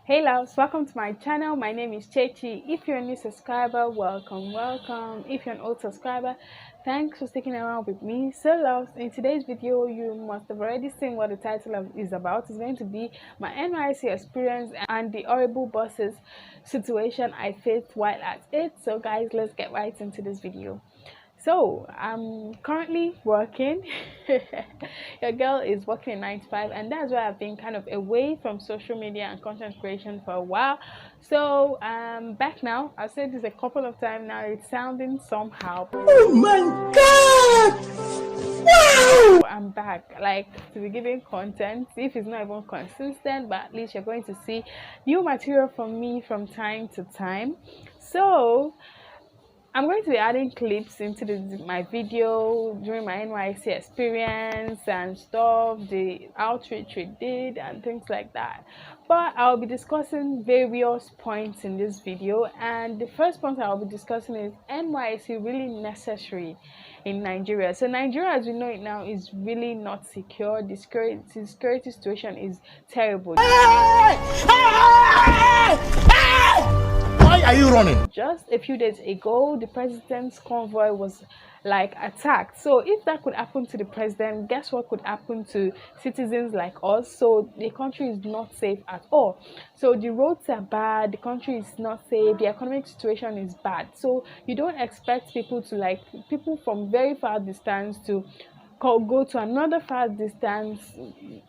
Hey loves, welcome to my channel. My name is Chechi. If you're a new subscriber, welcome. If you're an old subscriber, thanks for sticking around with me. So loves, in today's video you must have already seen what the title is about. It's going to be my NYSC experience and the horrible bosses situation I faced while at it. So guys, let's get right into this video. So I'm currently working. Your girl is working in 9 to 5, and that's why I've been kind of away from social media and content creation for a while. So I'm back now. I've said this a couple of times now. It's sounding somehow. Oh my god! Wow! I'm back, like, to be giving content. If it's not even consistent, but at least you're going to see new material from me from time to time. So I'm going to be adding clips into my video during my NYSC experience and stuff, the outreach we did and things like that. But I'll be discussing various points in this video, and the first point I'll be discussing is NYSC really necessary in Nigeria. So Nigeria, as we know it now, is really not secure. The security situation is terrible. Why are you running? Just a few days ago, the president's convoy was like attacked. So if that could happen to the president, guess what could happen to citizens like us? So the country is not safe at all. So the roads are bad, the country is not safe, the economic situation is bad. So you don't expect people from very far distance to go to another far distance.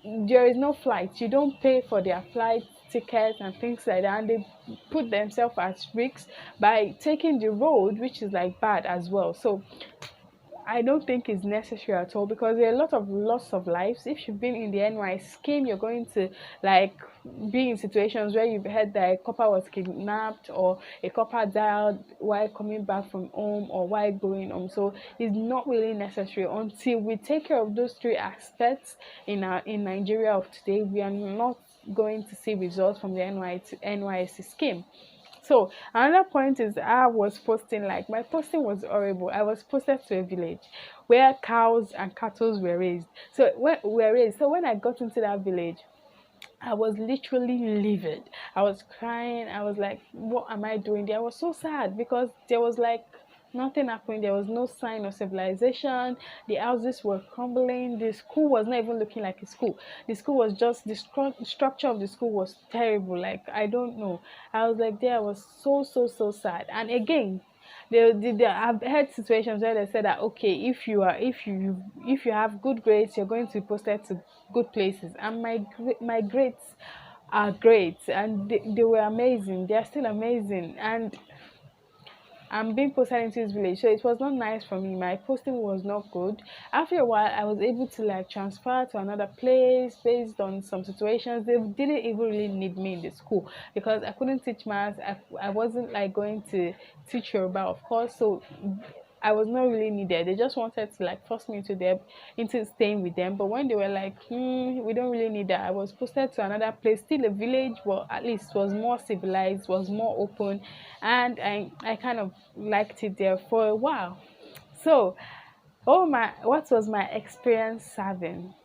There is no flight. You don't pay for their flight tickets and things like that, and they put themselves at risk by taking the road, which is like bad as well. So I don't think it's necessary at all, because there are a lot of loss of lives. If you've been in the NYSC scheme, you're going to like be in situations where you've heard that a copper was kidnapped or a copper died while coming back from home or while going home. So it's not really necessary. Until we take care of those three aspects in Nigeria of today, we are not going to see results from the NYSC scheme. So another point is, I was posting, like, my posting was horrible. I was posted to a village where cows and cattle were raised. So when I got into that village, I was literally livid. I was crying. I was like, what am I doing there? I was so sad because there was like nothing happening. There was no sign of civilization. The houses were crumbling. The school was not even looking like a school. The school was just, the structure of the school was terrible. Like, I don't know. I was like, there, I was so sad. And again, I've had situations where they said that, okay, if you have good grades, you're going to be posted to good places. And my grades are great, and they were amazing. They are still amazing, and I'm being posted into this village, so it was not nice for me. My posting was not good. After a while, I was able to like transfer to another place based on some situations. They didn't even really need me in the school because I couldn't teach maths. I wasn't like going to teach Yoruba, of course, so I was not really needed. They just wanted to like force me into staying with them. But when they were like, we don't really need that, I was posted to another place, still a village, but at least was more civilized, was more open, and I kind of liked it there for a while. So, what was my experience serving?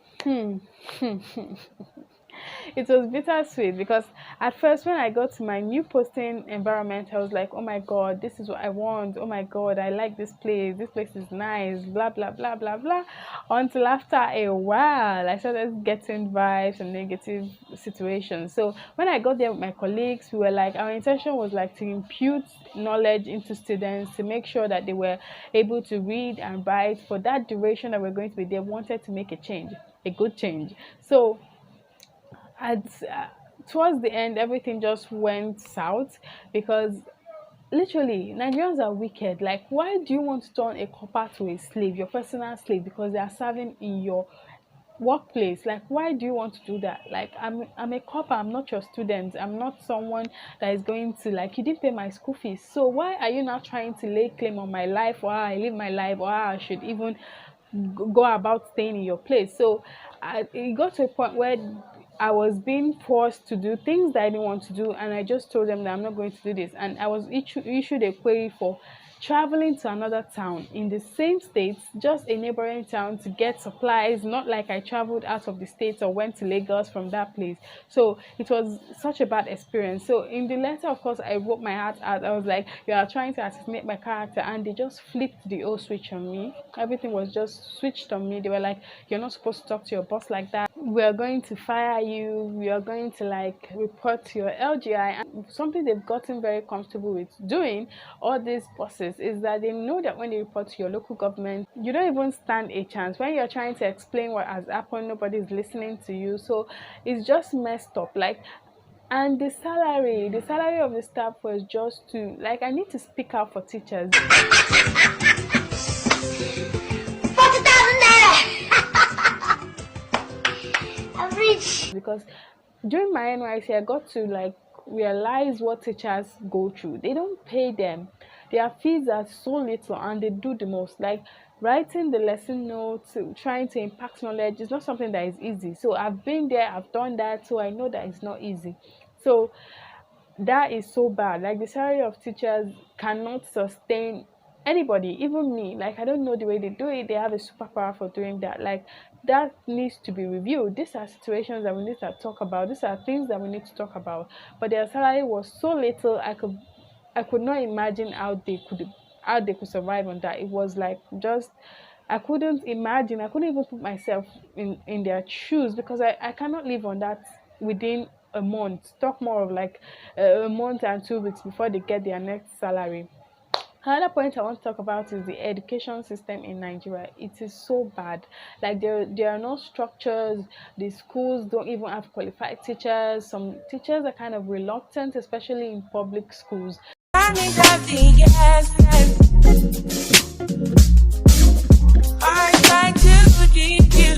It was bittersweet, because at first when I got to my new posting environment, I was like, oh my god, this is what I want. Oh my god, I like this place is nice, blah blah blah blah blah. Until after a while I started getting vibes and negative situations. So when I got there with my colleagues, we were like, our intention was like to impute knowledge into students, to make sure that they were able to read and write for that duration that we're going to be there. Wanted to make a change. a good change. So at towards the end, everything just went south because literally Nigerians are wicked. Like, why do you want to turn a copper to a slave, your personal slave, because they are serving in your workplace? Like, why do you want to do that? Like, I'm a copper, I'm not your student, I'm not someone that is going to, like, you didn't pay my school fees, so why are you now trying to lay claim on my life, or how I live my life, or how I should even go about staying in your place? So it got to a point where I was being forced to do things that I didn't want to do, and I just told them that I'm not going to do this. And I was issued a query for traveling to another town in the same state, just a neighboring town, to get supplies. Not like I traveled out of the state or went to Lagos from that place. So it was such a bad experience. So in the letter, of course, I wrote my heart out. I was like, you are trying to assassinate my character, and they just flipped the old switch on me. Everything was just switched on me. They were like, you're not supposed to talk to your boss like that. We are going to fire you. We are going to, like, report to your LGI. And something they've gotten very comfortable with doing, all these bosses, is that they know that when they report to your local government, you don't even stand a chance. When you're trying to explain what has happened, nobody's listening to you. So it's just messed up. Like, and the salary of the staff was just too, like, I need to speak out for teachers. 40,000 naira. I'm rich. Because during my NYC, I got to, like, realize what teachers go through. They don't pay them. Their fees are so little, and they do the most. Like, writing the lesson notes, trying to impact knowledge is not something that is easy. So I've been there, I've done that, so I know that it's not easy. So that is so bad. Like, the salary of teachers cannot sustain anybody, even me. Like, I don't know the way they do it. They have a superpower for doing that. Like, that needs to be reviewed. These are situations that we need to talk about. These are things that we need to talk about. But their salary was so little, I could not imagine how they could survive on that. It was like, just, I couldn't imagine. I couldn't even put myself in their shoes, because I cannot live on that within a month. Talk more of like a month and 2 weeks before they get their next salary. Another point I want to talk about is the education system in Nigeria. It is so bad. Like, there are no structures. The schools don't even have qualified teachers. Some teachers are kind of reluctant, especially in public schools. I try to teach you,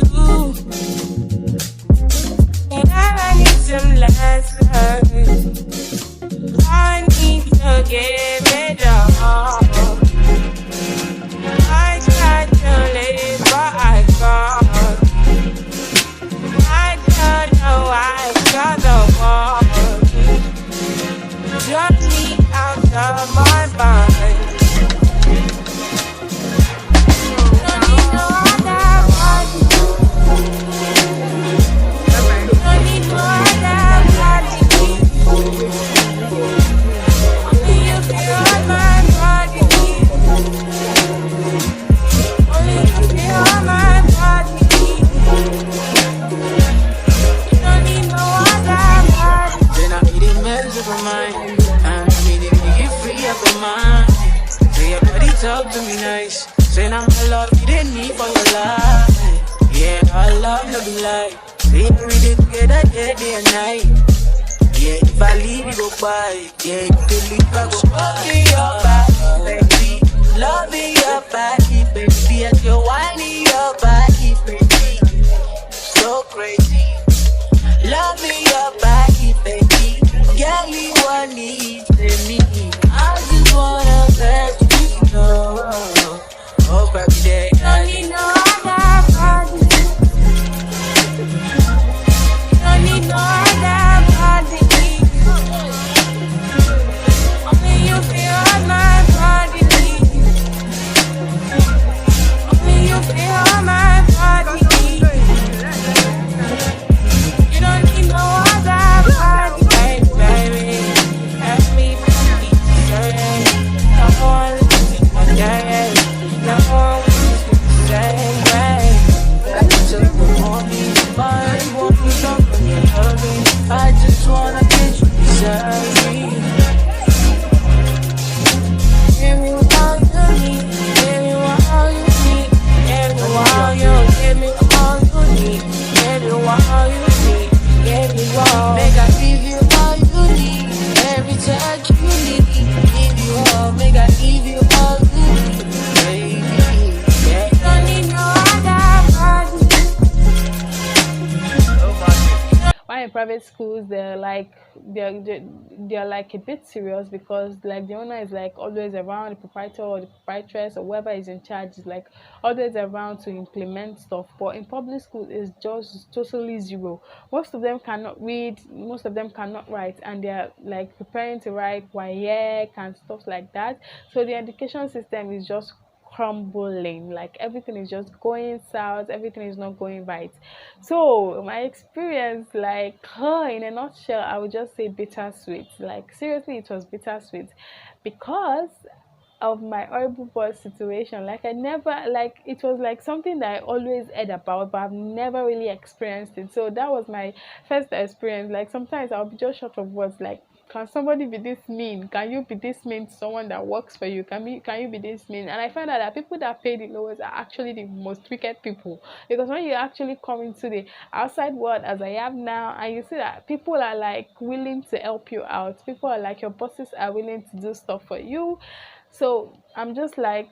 and I need some lessons. I need to get better. I try to live what I got. I don't know why I've got the wall. Drop me out of my mind. Don't need no other body. Don't need no other body. Only you feel my body. Only you feel my body. You don't need no other body. Then I need a message of mine. Say your body talk to me nice. Say I'm my love, you didn't need for your life. Yeah, our love no be like. Say we did together day and night. Yeah, if I leave you go by. Yeah, you can leave I go. Loving your body, baby. Loving your body, baby. As you're whining your body, baby. So crazy. Loving your body, baby. Girl, you want need me. I just wanna let you know. Oh, baby, day. Don't need no other body. Don't need no other body. Only you feel my body. Only you feel my body. while in private schools they're like a bit serious, because like the owner is like always around, the proprietor or the proprietress or whoever is in charge is like always around to implement stuff. But in public school it's just totally zero. Most of them cannot read, most of them cannot write, and they're like preparing to write WAEC and stuff like that. So the education system is just crumbling, like everything is just going south, everything is not going right. So my experience, like in a nutshell, I would just say bittersweet. Like seriously, it was bittersweet, because of my horrible boss situation. Like I never, like it was like something that I always heard about, but I've never really experienced it. So that was my first experience. Like sometimes I'll be just short of words. Like, can somebody be this mean? Can you be this mean to someone that works for you? Can you be this mean? And I find out that people that pay the lowest are actually the most wicked people, because when you actually come into the outside world as I am now, and you see that people are like willing to help you out, people are like, your bosses are willing to do stuff for you. So I'm just like,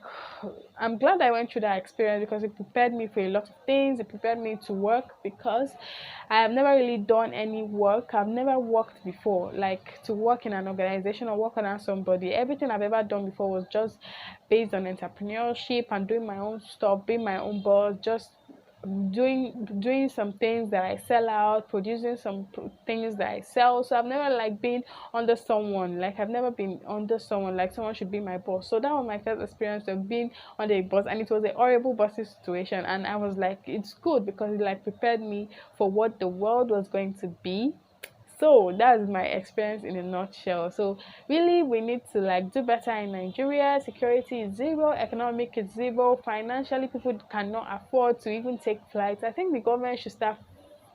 I'm glad I went through that experience, because it prepared me for a lot of things. It prepared me to work, because I have never really done any work. I've never worked before, like to work in an organization or work under somebody. Everything I've ever done before was just based on entrepreneurship and doing my own stuff, being my own boss, just doing some things that I sell out, producing some things that I sell. So I've never like been under someone. Like I've never been under someone, like someone should be my boss. So that was my first experience of being under a boss, and it was a horrible bossy situation. And I was like, it's good, because it like prepared me for what the world was going to be. So that's my experience in a nutshell. So really, we need to like do better in Nigeria. Security is zero, economic is zero, financially people cannot afford to even take flights. I think the government should start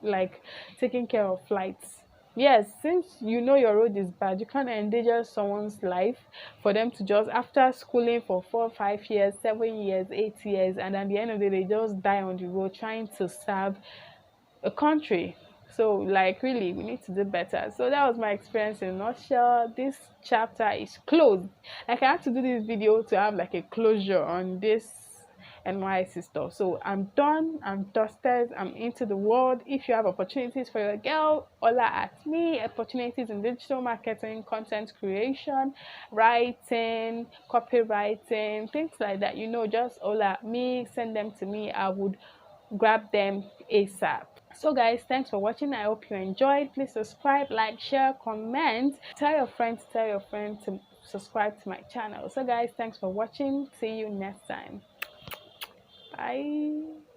like taking care of flights. Yes, since you know your road is bad, you can't endanger someone's life for them to just, after schooling for 4 5 years, 7 years, 8 years, and at the end of the day they just die on the road trying to serve a country. So like really we need to do better. So that was my experience in a nutshell. This chapter is closed. Like I had to do this video to have like a closure on this NYC stuff. So I'm done, I'm dusted, I'm into the world. If you have opportunities for your girl, holla at me. Opportunities in digital marketing, content creation, writing, copywriting, things like that, just holla at me, send them to me. I would grab them ASAP. So guys, thanks for watching. I hope you enjoyed. Please subscribe, like, share, comment, tell your friends to subscribe to my channel. So guys, thanks for watching. See you next time. Bye.